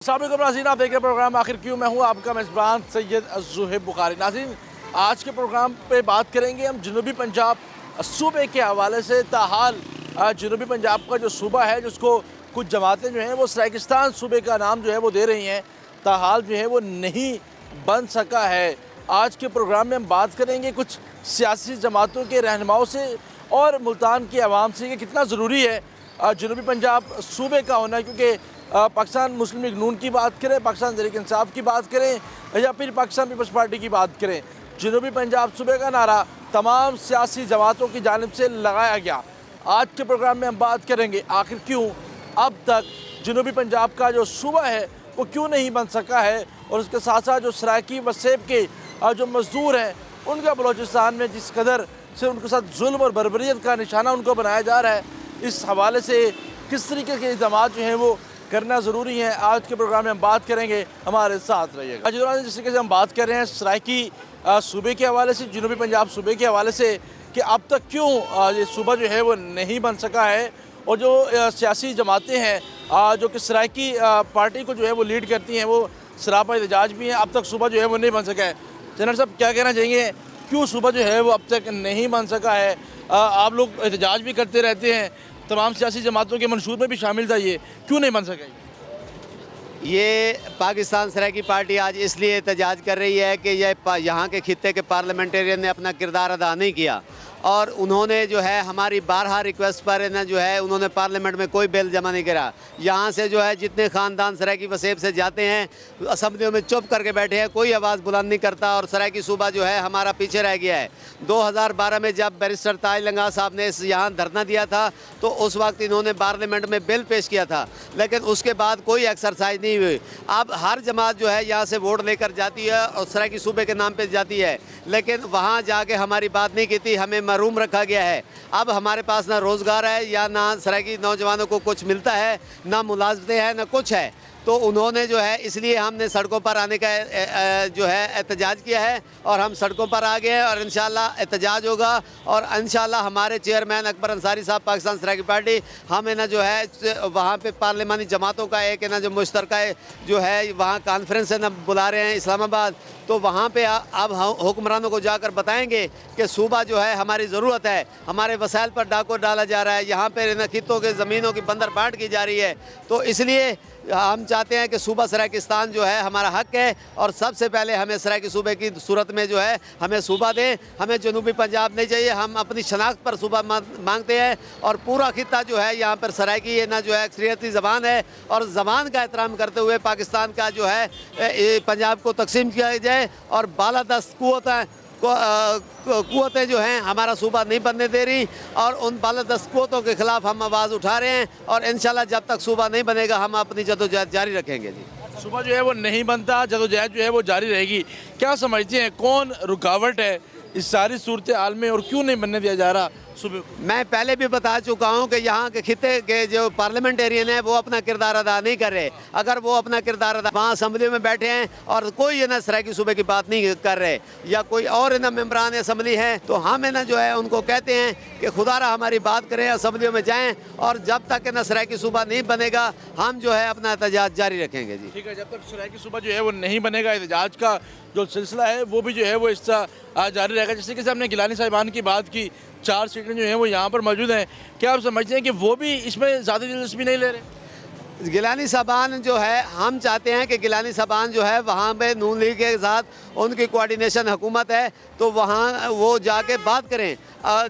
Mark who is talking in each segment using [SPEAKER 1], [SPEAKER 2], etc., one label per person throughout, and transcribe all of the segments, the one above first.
[SPEAKER 1] السلام علیکم ناظرین، آپ دیکھ رہے پروگرام آخر کیوں میں ہوں آپ کا میزبان سید زہیب بخاری۔ ناظرین، آج کے پروگرام پہ بات کریں گے ہم جنوبی پنجاب صوبے کے حوالے سے۔ تاحال جنوبی پنجاب کا جو صوبہ ہے جس کو کچھ جماعتیں جو ہیں وہ سرائیکستان صوبے کا نام جو ہے وہ دے رہی ہیں، تاحال جو ہے وہ نہیں بن سکا ہے۔ آج کے پروگرام میں ہم بات کریں گے کچھ سیاسی جماعتوں کے رہنماؤں سے اور ملتان کی عوام سے کہ کتنا ضروری ہے جنوبی پنجاب صوبے کا ہونا، کیونکہ پاکستان مسلم لیگ نون کی بات کریں، پاکستان تحریک انصاف کی بات کریں یا پھر پاکستان پیپلز پارٹی کی بات کریں، جنوبی پنجاب صوبے کا نعرہ تمام سیاسی جماعتوں کی جانب سے لگایا گیا۔ آج کے پروگرام میں ہم بات کریں گے آخر کیوں اب تک جنوبی پنجاب کا جو صوبہ ہے وہ کیوں نہیں بن سکا ہے، اور اس کے ساتھ ساتھ جو سرائکی و سیب کے جو مزدور ہیں ان کا بلوچستان میں جس قدر سے ان کے ساتھ ظلم اور بربریت کا نشانہ ان کو بنایا جا رہا ہے، اس حوالے سے کس طریقے کے اقدامات جو ہیں وہ کرنا ضروری ہے، آج کے پروگرام میں ہم بات کریں گے، ہمارے ساتھ رہیے گا۔ جس طریقے سے ہم بات کر رہے ہیں سرائکی صوبے کے حوالے سے، جنوبی پنجاب صوبے کے حوالے سے کہ اب تک کیوں یہ صوبہ جو ہے وہ نہیں بن سکا ہے، اور جو سیاسی جماعتیں ہیں جو کہ سرائکی پارٹی کو جو ہے وہ لیڈ کرتی ہیں وہ سراپا احتجاج بھی ہیں، اب تک صوبہ جو ہے وہ نہیں بن سکا ہے۔ جنرل صاحب کیا کہنا چاہیں گے، کیوں صوبہ جو ہے وہ اب تک نہیں بن سکا ہے؟ آپ لوگ احتجاج بھی کرتے رہتے ہیں، تمام سیاسی جماعتوں کے منشور میں بھی شامل تھا، یہ کیوں نہیں بن سکا؟
[SPEAKER 2] یہ پاکستان سرائکی پارٹی آج اس لیے احتجاج کر رہی ہے کہ یہاں کے خطے کے پارلیمنٹرین نے اپنا کردار ادا نہیں کیا، اور انہوں نے جو ہے ہماری بارہا ریکویسٹ پر جو ہے انہوں نے پارلیمنٹ میں کوئی بل جمع نہیں کرا۔ یہاں سے جو ہے جتنے خاندان سرائکی وسیب سے جاتے ہیں اسمبلیوں میں چپ کر کے بیٹھے ہیں، کوئی آواز بلند نہیں کرتا، اور سرائکی صوبہ جو ہے ہمارا پیچھے رہ گیا ہے۔ 2012 میں جب بیرسٹر تاج لنگا صاحب نے یہاں دھرنا دیا تھا تو اس وقت انہوں نے پارلیمنٹ میں بل پیش کیا تھا، لیکن اس کے بعد کوئی ایکسرسائز نہیں ہوئی۔ اب ہر جماعت جو ہے یہاں سے ووٹ لے کر جاتی ہے اور سرائکی صوبے کے نام پہ جاتی ہے، لیکن وہاں جا کے ہماری بات نہیں کی تھی، ہمیں محروم رکھا گیا ہے۔ اب ہمارے پاس نہ روزگار ہے، یا نہ سرائکی نوجوانوں کو کچھ ملتا ہے، نہ ملازمتیں ہیں، نہ کچھ ہے۔ تو انہوں نے جو ہے اس لیے ہم نے سڑکوں پر آنے کا جو ہے احتجاج کیا ہے، اور ہم سڑکوں پر آ گئے ہیں، اور انشاءاللہ احتجاج ہوگا، اور انشاءاللہ ہمارے چیئرمین اکبر انصاری صاحب پاکستان سرائکی پارٹی ہمیں جو ہے وہاں پہ پارلیمانی جماعتوں کا ایک جو مشترکہ جو ہے وہاں کانفرنس بلا رہے ہیں اسلام آباد، تو وہاں پہ اب حکمرانوں کو جا کر بتائیں گے کہ صوبہ جو ہے ہماری ضرورت ہے، ہمارے وسائل پر ڈاکو ڈالا جا رہا ہے، یہاں پہ خطوں کے زمینوں کی بندر بانٹ کی جا رہی ہے، تو اس لیے ہم چاہتے ہیں کہ صوبہ سرائیکستان جو ہے ہمارا حق ہے، اور سب سے پہلے ہمیں سرائکی صوبے کی صورت میں جو ہے ہمیں صوبہ دیں، ہمیں جنوبی پنجاب نہیں چاہیے، ہم اپنی شناخت پر صوبہ مانگتے ہیں، اور پورا خطہ جو ہے یہاں پر سرائکی جو ہے اکثریتی زبان ہے، اور زبان کا احترام کرتے ہوئے پاکستان کا جو ہے پنجاب کو تقسیم کیا جائے، اور بالادست قوتیں جو ہیں ہمارا صوبہ نہیں بننے دے رہی، اور ان بالادست قوتوں کے خلاف ہم آواز اٹھا رہے ہیں، اور انشاءاللہ جب تک صوبہ نہیں بنے گا ہم اپنی جدوجہد جاری رکھیں گے۔
[SPEAKER 1] صوبہ جو ہے وہ نہیں بنتا، جدوجہد جو ہے وہ جاری رہے گی۔ کیا سمجھتے ہیں کون رکاوٹ ہے اس ساری صورتحال میں، اور کیوں نہیں بننے دیا جا رہا صوبے کو؟
[SPEAKER 2] میں پہلے بھی بتا چکا ہوں کہ یہاں کے خطے کے جو پارلیمنٹرین ہیں وہ اپنا کردار ادا نہیں کر رہے۔ اگر وہ اپنا کردار ادا وہاں اسمبلی میں بیٹھے ہیں اور کوئی سرائکی صوبے کی بات نہیں کر رہے، یا کوئی اور ممبران اسمبلی ہیں، تو ہم جو ہے ان کو کہتے ہیں کہ خدا را ہماری بات کریں، اسمبلیوں میں جائیں، اور جب تک سرائکی صوبہ نہیں بنے گا ہم جو ہے اپنا احتجاج جاری رکھیں گے۔
[SPEAKER 1] ٹھیک ہے، جب تک سرائکی صوبہ جو ہے وہ نہیں بنے گا، احتجاج کا جو سلسلہ ہے وہ بھی جو ہے وہ اس طرح جاری رہے گا۔ جس طریقے سے ہم نے گیلانی صاحبان کی بات کی، 4 سیٹیں جو ہیں وہ یہاں پر موجود ہیں، کیا آپ سمجھتے ہیں کہ وہ بھی اس میں زیادہ دلچسپی نہیں لے رہے؟
[SPEAKER 2] گیلانی صاحبان جو ہے ہم چاہتے ہیں کہ گیلانی صاحبان جو ہے وہاں پہ نون لیگ کے ساتھ ان کی کوارڈینیشن حکومت ہے، تو وہاں وہ جا کے بات کریں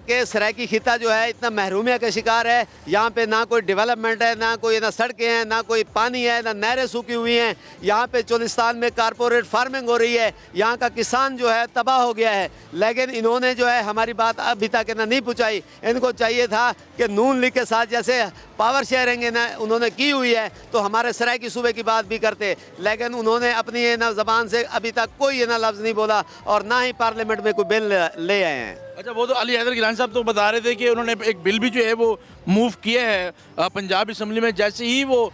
[SPEAKER 2] کہ سرائکی خطہ جو ہے اتنا محرومیہ کا شکار ہے، یہاں پہ نہ کوئی ڈیولپمنٹ ہے، نہ کوئی سڑکیں ہیں، نہ کوئی پانی ہے، نہ نہریں سوکھی ہوئی ہیں، یہاں پہ چولستان میں کارپوریٹ فارمنگ ہو رہی ہے، یہاں کا کسان جو ہے تباہ ہو گیا ہے، لیکن انہوں نے جو ہے ہماری بات ابھی تک نہیں پہنچائی۔ ان کو چاہیے تھا کہ نون لیگ کے ساتھ جیسے پاور شیئرنگ انہوں نے کی ہوئی ہے تو ہمارے سرائکی صوبے کی بات بھی کرتے، لیکن انہوں نے اپنی زبان سے ابھی تک کوئی لفظ نہیں بولا، اور نہ ہی پارلیمنٹ میں کوئی بل لے آئے ہیں۔
[SPEAKER 1] اچھا، وہ تو علی حیدر گیلانی صاحب تو بتا رہے تھے کہ انہوں نے ایک بل بھی جو ہے وہ موو کیا ہے پنجاب اسمبلی میں، جیسے ہی وہ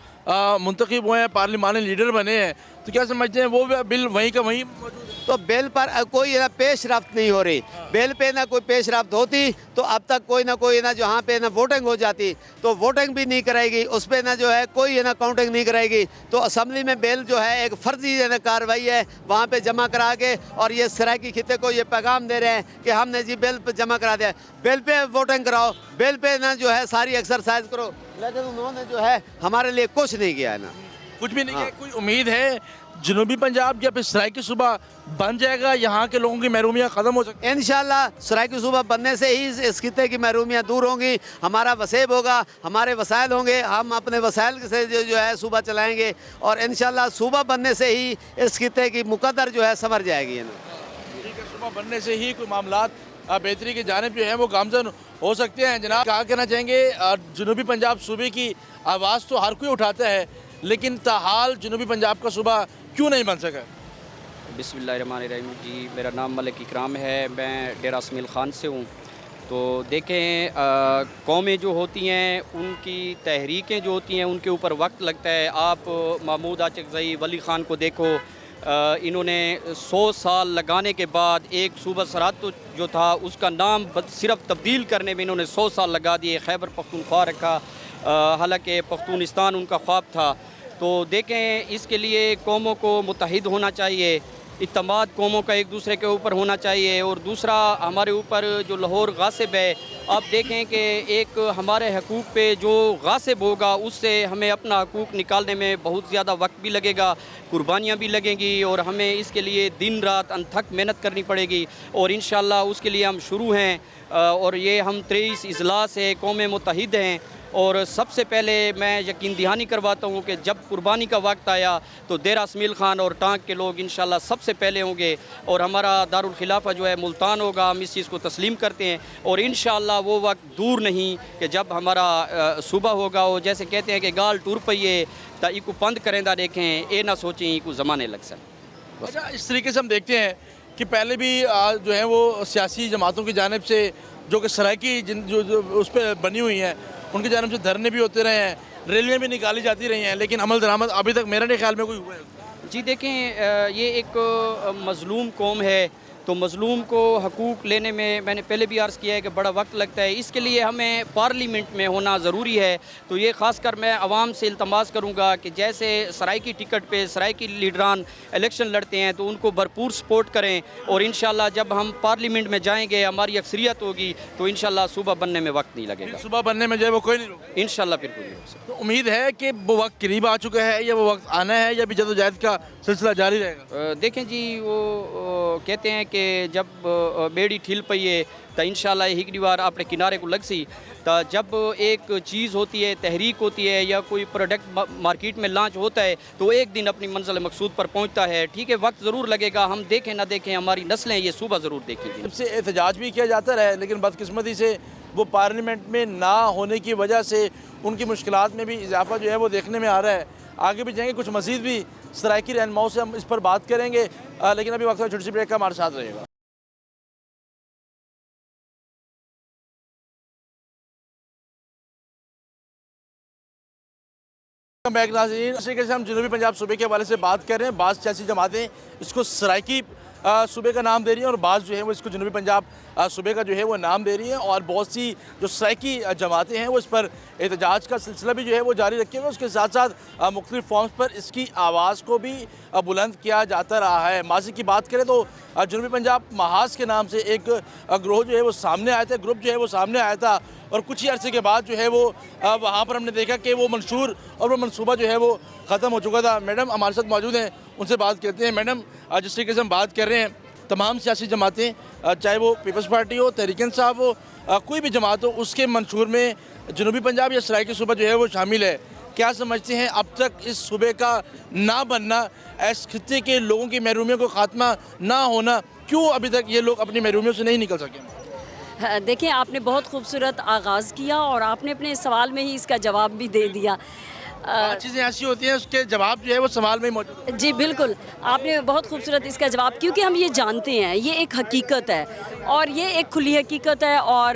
[SPEAKER 1] منتخب ہوئے ہیں، پارلیمانی لیڈر بنے ہیں، تو کیا سمجھتے ہیں وہ بل وہیں کا وہیں موجود ہے؟
[SPEAKER 2] تو بیل پر کوئی نا پیش رفت نہیں ہو رہی. بیل پہ نہ کوئی پیش رفت ہوتی تو اب تک کوئی نہ کوئی نا جہاں پہ نا ووٹنگ ہو جاتی, تو ووٹنگ بھی نہیں کرائے گی, اس پہ نا جو ہے کوئی نا کاؤنٹنگ نہیں کرائے گی. تو اسمبلی میں بیل جو ہے ایک فرضی کارروائی ہے, وہاں پہ جمع کرا کے, اور یہ سرائیکی خطے کو یہ پیغام دے رہے ہیں کہ ہم نے جی بیل پہ جمع کرا دیا, بیل پہ ووٹنگ کراؤ, بیل پہ نا جو ہے ساری ایکسرسائز کرو. لیکن انہوں نے جو ہے ہمارے لیے کچھ نہیں کیا ہے نا,
[SPEAKER 1] کچھ بھی نہیں ہے. کوئی امید ہے جنوبی پنجاب یا پھر سرائیکی صوبہ بن جائے گا, یہاں کے لوگوں کی محرومیاں ختم ہو سکتی ہیں؟
[SPEAKER 2] انشاءاللہ سرائیکی صوبہ بننے سے ہی اس خطے کی محرومیاں دور ہوں گی, ہمارا وسیب ہوگا, ہمارے وسائل ہوں گے, ہم اپنے وسائل سے جو ہے صوبہ چلائیں گے, اور انشاءاللہ صوبہ بننے سے ہی اس خطے کی مقدر جو ہے سنور جائے گی.
[SPEAKER 1] ٹھیک ہے, صوبہ بننے سے ہی کوئی معاملات بہتری کی جانب جو ہیں وہ گامزن ہو سکتے ہیں. جناب کہا کہنا چاہیں گے جنوبی پنجاب صوبے کی آواز تو ہر کوئی اٹھاتا ہے, لیکن تاحال جنوبی پنجاب کا صوبہ کیوں نہیں بن سکا؟
[SPEAKER 3] بسم اللہ الرحمن الرحیم. جی میرا نام ملک اکرام ہے, میں ڈیرہ اسمیل خان سے ہوں. تو دیکھیں قومیں جو ہوتی ہیں ان کی تحریکیں جو ہوتی ہیں ان کے اوپر وقت لگتا ہے. آپ محمود اچکزئی, ولی خان کو دیکھو, انہوں نے 100 سال لگانے کے بعد ایک صوبہ سرحد جو تھا اس کا نام صرف تبدیل کرنے میں انہوں نے 100 سال لگا دیے, خیبر پختونخوا رکھا, حالانکہ پختونستان ان کا خواب تھا. تو دیکھیں اس کے لیے قوموں کو متحد ہونا چاہیے, اعتماد قوموں کا ایک دوسرے کے اوپر ہونا چاہیے. اور دوسرا ہمارے اوپر جو لاہور غاصب ہے, آپ دیکھیں کہ ایک ہمارے حقوق پہ جو غاصب ہوگا اس سے ہمیں اپنا حقوق نکالنے میں بہت زیادہ وقت بھی لگے گا, قربانیاں بھی لگیں گی, اور ہمیں اس کے لیے دن رات انتھک محنت کرنی پڑے گی. اور انشاءاللہ اس کے لیے ہم شروع ہیں, اور یہ ہم 23 اجلاس ہے قومیں متحد ہیں. اور سب سے پہلے میں یقین دہانی کرواتا ہوں کہ جب قربانی کا وقت آیا تو ڈیرہ اسمیل خان اور ٹانک کے لوگ انشاءاللہ سب سے پہلے ہوں گے, اور ہمارا دارالخلافہ جو ہے ملتان ہوگا, ہم اس چیز کو تسلیم کرتے ہیں. اور انشاءاللہ وہ وقت دور نہیں کہ جب ہمارا صوبہ ہوگا. وہ جیسے کہتے ہیں کہ گال ٹور پئیے تا ایکو پند کریں دا دیکھیں, اے نہ سوچیں ایکو زمانے لگ سن.
[SPEAKER 1] اچھا, اس طریقے سے ہم دیکھتے ہیں کہ پہلے بھی جو ہیں وہ سیاسی جماعتوں کی جانب سے جو کہ سرائیکی جو اس پہ بنی ہوئی ہیں ان کی جانب سے دھرنے بھی ہوتے رہے ہیں, ریلیاں بھی نکالی جاتی رہی ہیں, لیکن عمل درآمد ابھی تک میرے نہیں خیال میں کوئی ہوا ہے.
[SPEAKER 3] جی دیکھیں یہ ایک مظلوم قوم ہے, تو مظلوم کو حقوق لینے میں نے پہلے بھی عرض کیا ہے کہ بڑا وقت لگتا ہے. اس کے لیے ہمیں پارلیمنٹ میں ہونا ضروری ہے. تو یہ خاص کر میں عوام سے التماس کروں گا کہ جیسے سرائیکی ٹکٹ پہ سرائیکی لیڈران الیکشن لڑتے ہیں تو ان کو بھرپور سپورٹ کریں, اور انشاءاللہ جب ہم پارلیمنٹ میں جائیں گے ہماری اکثریت ہوگی تو انشاءاللہ صوبہ بننے میں وقت نہیں لگے گا.
[SPEAKER 1] صوبہ بننے میں جو ہے وہ کوئی نہیں روکے
[SPEAKER 3] انشاءاللہ پھر کوئی نہیں ہو سکتا.
[SPEAKER 1] تو امید ہے کہ وہ وقت قریب آ چکا ہے, یا وہ وقت آنا ہے, یا بھی جدوجہد کا سلسلہ جاری رہے گا؟
[SPEAKER 3] دیکھیں جی وہ کہتے ہیں کہ جب بیڑی ٹھل پئیے تو انشاءاللہ ہکڑی بار اپنے کنارے کو لگ سی. تو جب ایک چیز ہوتی ہے, تحریک ہوتی ہے, یا کوئی پروڈکٹ مارکیٹ میں لانچ ہوتا ہے تو ایک دن اپنی منزل مقصود پر پہنچتا ہے. ٹھیک ہے, وقت ضرور لگے گا, ہم دیکھیں نہ دیکھیں ہماری نسلیں یہ صوبہ ضرور دیکھیں گی.
[SPEAKER 1] جب سے احتجاج بھی کیا جاتا رہا, لیکن بدقسمتی سے وہ پارلیمنٹ میں نہ ہونے کی وجہ سے ان کی مشکلات میں بھی اضافہ جو ہے وہ دیکھنے میں آ رہا ہے. آگے بھی جائیں گے, کچھ مزید بھی سرائیکی رہنماؤں سے ہم اس پر بات کریں گے, لیکن ابھی وقت چھوٹی سی بریک کا ہمارے ساتھ رہے گا. بیک ناظرین, اس طریقے سے ہم جنوبی پنجاب صوبے کے حوالے سے بات کر رہے ہیں. بعض سیاسی جماعتیں اس کو سرائیکی صوبے کا نام دے رہی ہیں, اور بعض جو ہیں وہ اس کو جنوبی پنجاب صوبے کا جو ہے وہ نام دے رہی ہیں, اور بہت سی جو سرائیکی جماعتیں ہیں وہ اس پر احتجاج کا سلسلہ بھی جو ہے وہ جاری رکھے ہوئے. اس کے ساتھ ساتھ مختلف فارمز پر اس کی آواز کو بھی بلند کیا جاتا رہا ہے. ماضی کی بات کریں تو جنوبی پنجاب محاذ کے نام سے ایک گروہ جو ہے وہ سامنے آیا تھا, گروپ جو ہے وہ سامنے آیا تھا, اور کچھ ہی عرصے کے بعد جو ہے وہ وہاں پر ہم نے دیکھا کہ وہ منشور اور وہ منصوبہ جو ہے وہ ختم ہو چکا تھا. میڈم ہمارے ساتھ موجود ہیں, ان سے بات کرتے ہیں. میڈم, جس طریقے سے ہم بات کر رہے ہیں, تمام سیاسی جماعتیں, چاہے وہ پیپلز پارٹی ہو, تحریک انصاف ہو, کوئی بھی جماعت ہو, اس کے منشور میں جنوبی پنجاب یا سرائیکی صوبہ جو ہے وہ شامل ہے. کیا سمجھتے ہیں اب تک اس صوبے کا نہ بننا, اس خطے کے لوگوں کی محرومیوں کو خاتمہ نہ ہونا, کیوں ابھی تک یہ لوگ اپنی محرومیوں سے نہیں نکل سکے؟
[SPEAKER 4] دیکھیں, آپ نے بہت خوبصورت آغاز کیا اور آپ نے اپنے سوال میں ہی اس کا جواب بھی دے دیا.
[SPEAKER 1] چیزیں ایسی ہوتی ہیں اس کے جواب جو ہے وہ سوال میں ہی موجود ہے.
[SPEAKER 4] جی بالکل, آپ نے بہت خوبصورت اس کا جواب, کیونکہ ہم یہ جانتے ہیں یہ ایک حقیقت ہے, اور یہ ایک کھلی حقیقت ہے, اور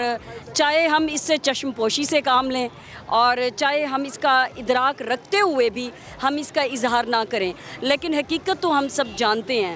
[SPEAKER 4] چاہے ہم اس سے چشم پوشی سے کام لیں اور چاہے ہم اس کا ادراک رکھتے ہوئے بھی ہم اس کا اظہار نہ کریں, لیکن حقیقت تو ہم سب جانتے ہیں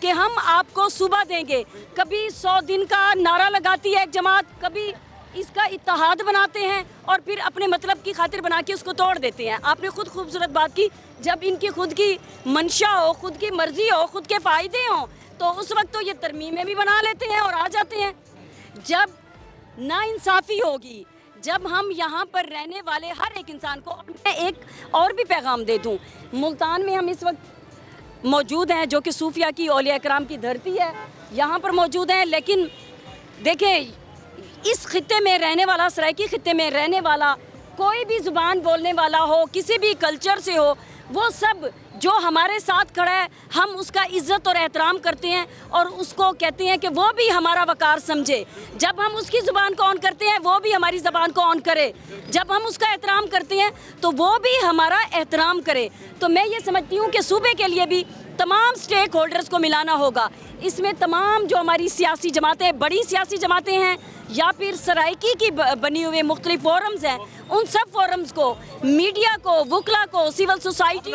[SPEAKER 4] کہ ہم آپ کو صوبہ دیں گے. کبھی 100 دن کا نعرہ لگاتی ہے ایک جماعت, کبھی اس کا اتحاد بناتے ہیں اور پھر اپنے مطلب کی خاطر بنا کے اس کو توڑ دیتے ہیں. آپ نے خود خوبصورت بات کی, جب ان کی خود کی منشا ہو, خود کی مرضی ہو, خود کے فائدے ہوں, تو اس وقت تو یہ ترمیمیں بھی بنا لیتے ہیں اور آ جاتے ہیں. جب ناانصافی ہوگی, جب ہم یہاں پر رہنے والے ہر ایک انسان کو, میں ایک اور بھی پیغام دے دوں, ملتان میں ہم اس وقت موجود ہیں جو کہ صوفیہ کی, اولیاء اکرام کی دھرتی ہے, یہاں پر موجود ہیں. لیکن دیکھیں, اس خطے میں رہنے والا, سرائکی خطے میں رہنے والا کوئی بھی زبان بولنے والا ہو, کسی بھی کلچر سے ہو, وہ سب جو ہمارے ساتھ کھڑا ہے, ہم اس کا عزت اور احترام کرتے ہیں اور اس کو کہتے ہیں کہ وہ بھی ہمارا وقار سمجھے. جب ہم اس کی زبان کو آن کرتے ہیں, وہ بھی ہماری زبان کو آن کرے. جب ہم اس کا احترام کرتے ہیں تو وہ بھی ہمارا احترام کرے. تو میں یہ سمجھتی ہوں کہ صوبے کے لیے بھی تمام سٹیک ہولڈرز کو ملانا ہوگا. اس میں تمام جو ہماری سیاسی جماعتیں, بڑی سیاسی جماعتیں ہیں یا پھر سرائکی کی بنی ہوئے مختلف فورمز ہیں, ان سب فورمز کو, میڈیا کو, وکلا کو, سول سوسائٹی,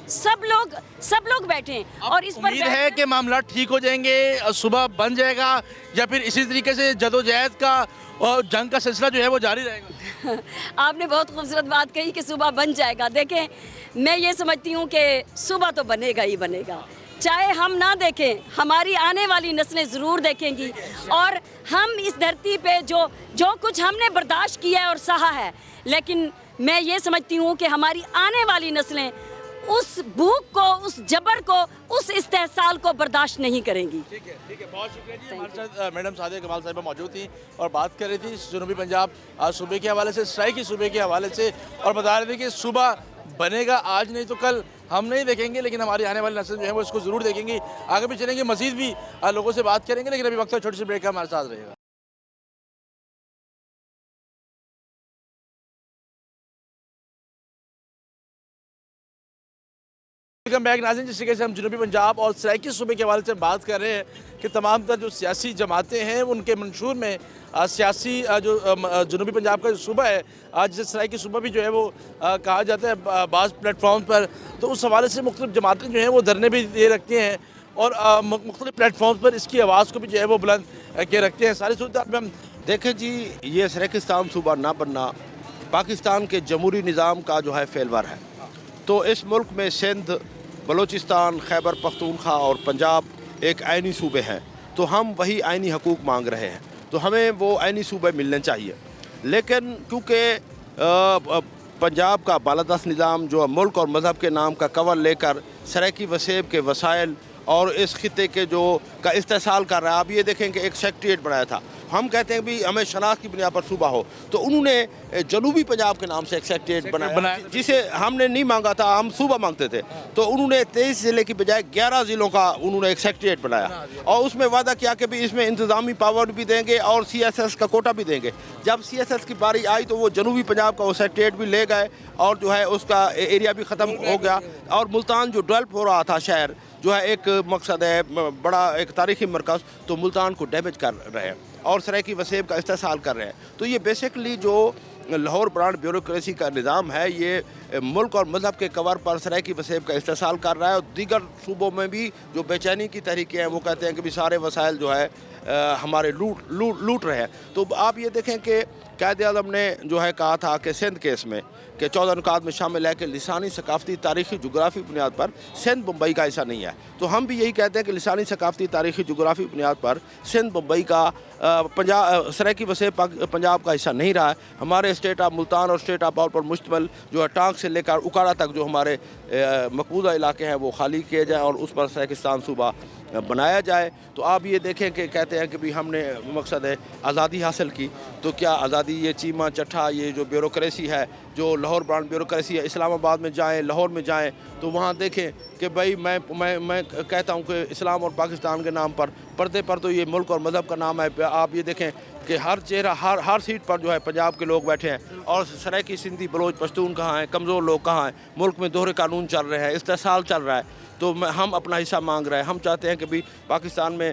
[SPEAKER 4] سب لوگ بیٹھیں اور اس پر
[SPEAKER 1] امید ہے کہ معاملات ٹھیک ہو جائیں گے, صبح بن جائے گا, یا پھر اسی طریقے سے جدوجہد کا اور جنگ کا سلسلہ جو ہے وہ جاری رہے گا؟
[SPEAKER 4] آپ نے بہت خوبصورت بات کہی کہ صوبہ بن جائے گا. دیکھیں, میں یہ سمجھتی ہوں کہ صوبہ تو بنے گا ہی بنے گا, چاہے ہم نہ دیکھیں, ہماری آنے والی نسلیں ضرور دیکھیں گی. اور ہم اس دھرتی پہ جو کچھ ہم نے برداشت کیا ہے اور سہا ہے, لیکن میں یہ سمجھتی ہوں کہ ہماری آنے والی نسلیں اس بھوک کو, اس جبر کو, اس استحصال کو برداشت نہیں کریں گی.
[SPEAKER 1] ٹھیک ہے, بہت شکریہ جی. ہمارے ساتھ میڈم سعدیہ کمال صاحبہ موجود تھیں اور بات کر رہی تھی جنوبی پنجاب صوبے کے حوالے سے, سرائکی صوبے کے حوالے سے, اور بتا رہے تھے کہ صوبہ بنے گا, آج نہیں تو کل ہم نہیں دیکھیں گے, لیکن ہماری آنے والی نسل جو ہے وہ اس کو ضرور دیکھیں گی. آگے بھی چلیں گے, مزید بھی لوگوں سے بات کریں گے, لیکن ابھی وقت ہے چھوٹی سی بریک کا, ہمارے ساتھ رہے گا. ویلکم بیک ناظرین. جس طریقے سے ہم جنوبی پنجاب اور سرائکی صوبے کے حوالے سے بات کر رہے ہیں کہ تمام تر جو سیاسی جماعتیں ہیں ان کے منشور میں سیاسی جو جنوبی پنجاب کا جو صوبہ ہے, جسے سرائکی صوبہ بھی جو ہے وہ کہا جاتا ہے بعض پلیٹ فارم پر, تو اس حوالے سے مختلف جماعتیں جو ہیں وہ دھرنے بھی دے رکھتے ہیں اور مختلف پلیٹ فارمز پر اس کی آواز کو بھی جو ہے وہ بلند کے رکھتے ہیں. ساری صورتحال میں ہم
[SPEAKER 5] دیکھیں جی, یہ سرائکستان صوبہ نہ بننا پاکستان کے جمہوری نظام کا جو ہے فیلور ہے. تو اس ملک میں سندھ, بلوچستان, خیبر پختونخوا اور پنجاب ایک آئینی صوبے ہیں, تو ہم وہی آئینی حقوق مانگ رہے ہیں, تو ہمیں وہ آئینی صوبے ملنے چاہیے. لیکن کیونکہ پنجاب کا بالادست نظام جو ملک اور مذہب کے نام کا کور لے کر سرائکی وسیب کے وسائل اور اس خطے کے کا استحصال کر رہا ہے. آپ یہ دیکھیں کہ ایک سیکٹریٹ بنایا تھا, ہم کہتے ہیں بھی ہمیں شناخت کی بنیاد پر صوبہ ہو, تو انہوں نے جنوبی پنجاب کے نام سے ایک سیکٹریٹ بنایا جسے ہم نے نہیں مانگا تھا, ہم صوبہ مانگتے تھے. تو انہوں نے 23 ضلع کی بجائے 11 ضلعوں کا انہوں نے ایک سیکٹریٹ بنایا اور اس میں وعدہ کیا کہ بھی اس میں انتظامی پاور بھی دیں گے اور CSS کا کوٹا بھی دیں گے. جب CSS کی باری آئی تو وہ جنوبی پنجاب کا وہ سیکٹریٹ بھی لے گئے اور جو ہے اس کا ایریا بھی ختم ہو گیا, اور ملتان جو ڈیولپ ہو رہا تھا شہر جو ہے ایک مقصد ہے بڑا ایک تاریخی مرکز, تو ملتان کو ڈیمیج کر رہے ہیں اور سرائکی وسیب کا استحصال کر رہے ہیں. تو یہ بیسیکلی جو لاہور برانڈ بیوروکریسی کا نظام ہے, یہ ملک اور مذہب کے کور پر سرائکی وسیب کا استحصال کر رہا ہے. اور دیگر صوبوں میں بھی جو بے چینی کی تحریکیں ہیں وہ کہتے ہیں کہ بھی سارے وسائل جو ہے ہمارے لوٹ رہے ہیں. تو آپ یہ دیکھیں کہ قائد اعظم نے جو ہے کہا تھا کہ سندھ کیس میں کہ 14 نکات میں شامل ہے کہ لسانی, ثقافتی, تاریخی, جغرافی بنیاد پر سندھ بمبئی کا حصہ نہیں ہے. تو ہم بھی یہی کہتے ہیں کہ لسانی, ثقافتی, تاریخی, جغرافی بنیاد پر سندھ بمبئی کا سرائکی وسیب پنجاب کا حصہ نہیں رہا ہے. ہمارے اسٹیٹ آف ملتان اور اسٹیٹ آف باول پر مشتمل جو ہے ٹانک سے لے کر اکاڑا تک جو ہمارے مقبوضہ علاقے ہیں وہ خالی کیے جائیں اور اس پر سرائکستان صوبہ بنایا جائے. تو آپ یہ دیکھیں کہ کہتے ہیں کہ بھی ہم نے مقصد ہے آزادی حاصل کی, تو کیا آزادی یہ چیمہ چٹھا یہ جو بیوروکریسی ہے, جو لاہور برانڈ بیوروکریسی ہے, اسلام آباد میں جائیں, لاہور میں جائیں تو وہاں دیکھیں کہ بھائی میں کہتا ہوں کہ اسلام اور پاکستان کے نام پر پردے پر تو یہ ملک اور مذہب کا نام ہے. آپ یہ دیکھیں کہ ہر چہرہ ہر سیٹ پر جو ہے پنجاب کے لوگ بیٹھے ہیں, اور سرائکی, سندھی, بلوچ, پشتون کہاں ہیں, کمزور لوگ کہاں ہیں, ملک میں دوہرے قانون چل رہے ہیں, استحصال چل رہا ہے. تو ہم اپنا حصہ مانگ رہے ہیں. ہم چاہتے ہیں کہ بھی پاکستان میں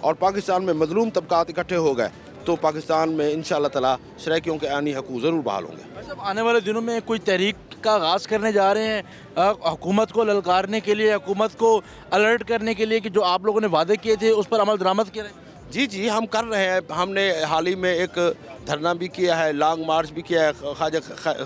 [SPEAKER 5] اور پاکستان میں مظلوم طبقات اکٹھے ہو گئے تو پاکستان میں انشاءاللہ تعالی سرائیکیوں کے آئینی حقوق ضرور بحال ہوں گے۔
[SPEAKER 1] صاحب آنے والے دنوں میں کوئی تحریک کا آغاز کرنے جا رہے ہیں حکومت کو للکارنے کے لیے، حکومت کو الرٹ کرنے کے لیے کہ جو آپ لوگوں نے وعدے کیے تھے اس پر عمل درآمد کریں؟
[SPEAKER 5] جی ہم کر رہے ہیں۔ ہم نے حال ہی میں ایک دھرنا بھی کیا ہے، لانگ مارچ بھی کیا ہے۔ خواجہ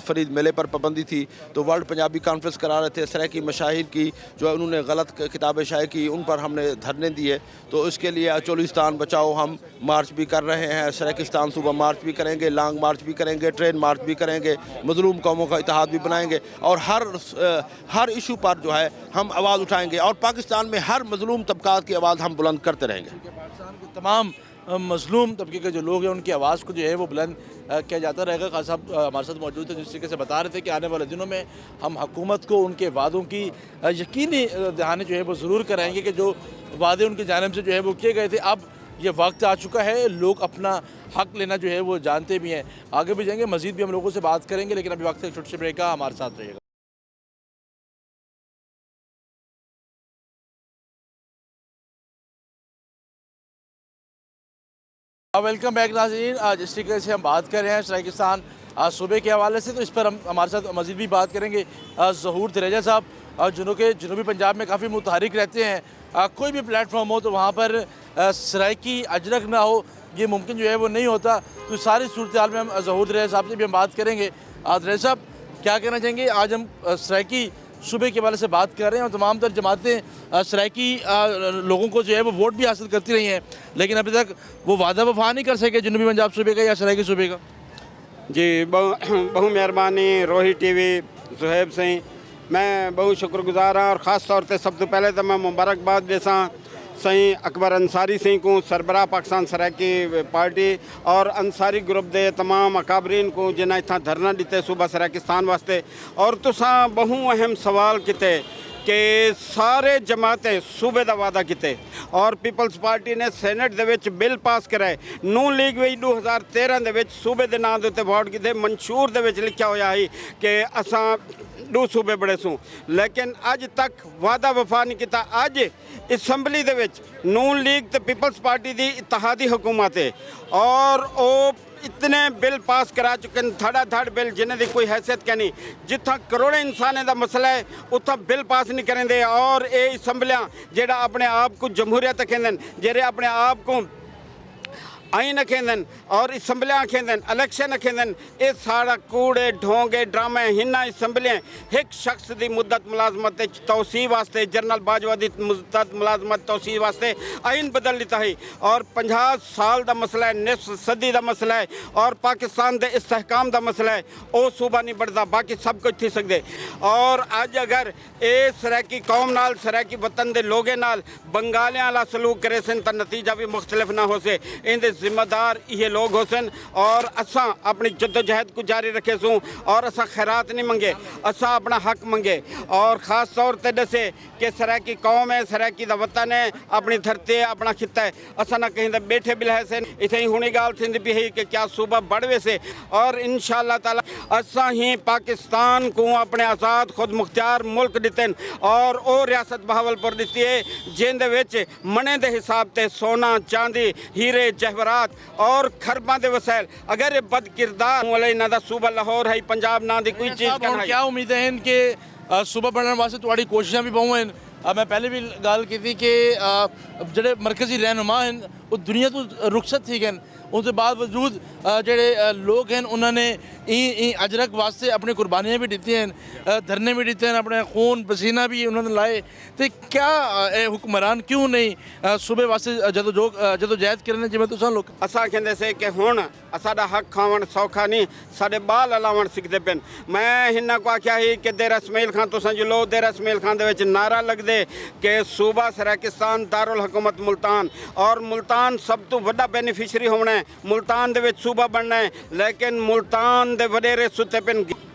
[SPEAKER 5] فرید میلے پر پابندی تھی تو ورلڈ پنجابی کانفرنس کرا رہے تھے، سرائیکی مشاہیر کی جو انہوں نے غلط کتابیں شائع کی ان پر ہم نے دھرنے دیے، تو اس کے لیے چولستان بچاؤ ہم مارچ بھی کر رہے ہیں، سرائیکستان صوبہ مارچ بھی کریں گے، لانگ مارچ بھی کریں گے، ٹرین مارچ بھی کریں گے، مظلوم قوموں کا اتحاد بھی بنائیں گے اور ہر ایشو پر جو ہے ہم آواز اٹھائیں گے اور پاکستان میں ہر مظلوم طبقات کی آواز ہم بلند کرتے رہیں گے۔
[SPEAKER 1] پاکستان کے تمام مظلوم طبقے کے جو لوگ ہیں ان کی آواز کو جو ہے وہ بلند کیا جاتا رہے گا۔ خان صاحب ہمارے ساتھ موجود تھے، جس طریقے سے بتا رہے تھے کہ آنے والے دنوں میں ہم حکومت کو ان کے وعدوں کی یقینی دہانی جو ہے وہ ضرور کرائیں گے کہ جو وعدے ان کی جانب سے جو ہے وہ کیے گئے تھے اب یہ وقت آ چکا ہے، لوگ اپنا حق لینا جو ہے وہ جانتے بھی ہیں۔ آگے بھی جائیں گے، مزید بھی ہم لوگوں سے بات کریں گے، لیکن ابھی وقت ہے چھوٹے سے بریک کا، ہمارے ساتھ رہیے گا۔ ویلکم بیک ناظرین، جس طریقے سے ہم بات کر رہے ہیں سرائیکستان صوبے کے حوالے سے، تو اس پر ہم ہمارے ساتھ مزید بھی بات کریں گے ظہور دریجہ صاحب جنوبی پنجاب میں کافی متحرک رہتے ہیں۔ کوئی بھی پلیٹ فارم ہو تو وہاں پر سرائیکی اجرک نہ ہو یہ ممکن جو ہے وہ نہیں ہوتا، تو ساری صورتحال میں ہم ظہور دریجہ صاحب سے بھی ہم بات کریں گے۔ دریجہ صاحب کیا کہنا چاہیں گے؟ آج ہم سرائیکی صوبے کے حوالے سے بات کر رہے ہیں اور تمام تر جماعتیں سرائیکی لوگوں کو جو ہے وہ ووٹ بھی حاصل کرتی رہی ہیں، لیکن ابھی تک وہ وعدہ وفا نہیں کر سکے جنوبی پنجاب صوبے کا یا سرائیکی صوبے کا۔
[SPEAKER 6] جی بہو مہربانی روہی ٹی وی زہیب سے میں بہت شکر گزار ہوں، اور خاص طور سے سب تو پہلے تو میں مبارکباد دیساں سائیں اکبر انصاری سائیں کو، سربراہ پاکستان سرائیکی پارٹی اور انصاری گروپ دے تمام اکابرین کو جنہیں اتنا دھرنا دیتے صوبہ سرائیکستان واسطے، اور تساں بہت اہم سوال کیتے کہ سارے جماعتیں صوبے دا وعدہ کیتے اور پیپلز پارٹی نے سینٹ دے وچ بل پاس کرائے۔ نون لیگ وی 2013 دے وچ صوبے دے نام دے تے ووٹ کیتے، منشور دے وچ لکھیا ہویا ہے کہ اساں 2 صوبے بڑے سوں، لیکن اج تک وعدہ وفا نہیں کیتا۔ اج اسمبلی دے وچ نون لیگ تے پیپلز پارٹی دی اتحادی حکومت ہے اور او اتنے بل پاس کرا چکے ہیں، دھڑا دھڑ بل جنہیں دی کوئی حیثیت کیا نہیں، جتھا کروڑے انسانے دا مسئلہ ہے اتھا بل پاس نہیں کریں دے، اور اے اسمبلیاں جیڑا اپنے آپ کو جمہوریت کہندن، جیڑے اپنے آپ کو آئین کہندن اور اسمبلیاں کہندن، الیکشن کہندن، اے سارا کوڑے ڈھونگے ڈرامے ہننا اسمبلیاں ایک شخص دی مدت ملازمت توسیع واسطے، جنرل باجوہ دی مدت ملازمت توسیع واسطے آئین بدل لیتا ہے، اور 50 سال دا مسئلہ ہے، نصف صدی دا مسئلہ ہے، اور پاکستان دے استحکام دا مسئلہ ہے، او صوبہ نہیں بڑھتا، باقی سب کچھ تھی سکتے۔ اور آج اگر اے سرائیکی قوم نال، سرائیکی وطن دے لوگے نال بنگالیاں والا سلوک کرے سن تا نتیجہ بھی مختلف نہ ہو سے، ان دے ذمہ دار یہ لوگ ہو سن، اور اساں اپنی جدوجہد کو جاری رکھے سوں، اور اساں خیرات نہیں منگے، اساں اپنا حق منگے، اور خاص طور تے دسے کہ سرائیکی قوم ہے، سرائیکی دا وطن ہے، اپنی دھرتی ہے، اپنا خطہ ہے، اساں نہ کہیں دے بیٹھے بلہے سے اتنے ہی ہونی گال تھی بھی ہے کہ کیا صوبہ بڑھوے سے، اور انشاءاللہ تعالی اساں ہی پاکستان کو اپنے آزاد خود مختار ملک دیتن، اور او ریاست بہاولپور دیتی ہے جن دے وچ منے دے حساب تے سونا، چاندی، ہیرے، جہورات اور کھرباں دے وسائل، اگر یہ بد کردار والے نہ دا صوبہ لاہور ہے، پنجاب نہ دی کوئی چیز کرنا ہے۔
[SPEAKER 1] کیا امید ہے کہ صوبہ بڑھنے واسطے تھوڑی کوششاں بھی بہت ہیں؟ میں پہلے بھی گل کی تھی کہ جڑے مرکزی رہنما ہیں وہ دنیا تو رخصت تھی گئے، ان سے بعد وجود جڑے لوگ ہیں انہوں نے اجرک واسطے اپنی قربانیاں بھی دیتی ہیں، دھرنے بھی دیتے ہیں، اپنے خون پسینہ بھی انہوں نے لائے، تو کیا اے حکمران کیوں نہیں صوبے واسطے جدوجہد کرنے جی میں تو لوگ
[SPEAKER 6] اساں کہندے سے کہ ہن ساڈا حق کھاون سوکھا نہیں، ساڈے بال ہلاون سکھدے پن۔ میں ہننا کو آکھیا ہی کہ دیر اسماعیل خان تساں جو لو دیر اسماعیل خان دے وچ نعرہ لگ دے کہ صوبہ سرائیکستان دارالحکومت ملتان، اور ملتان سب تو وڈا بینیفیشری ہونا ہے، ملتان دے وچ صوبہ بننا ہے، لیکن ملتان دے وڈیرے ستے پن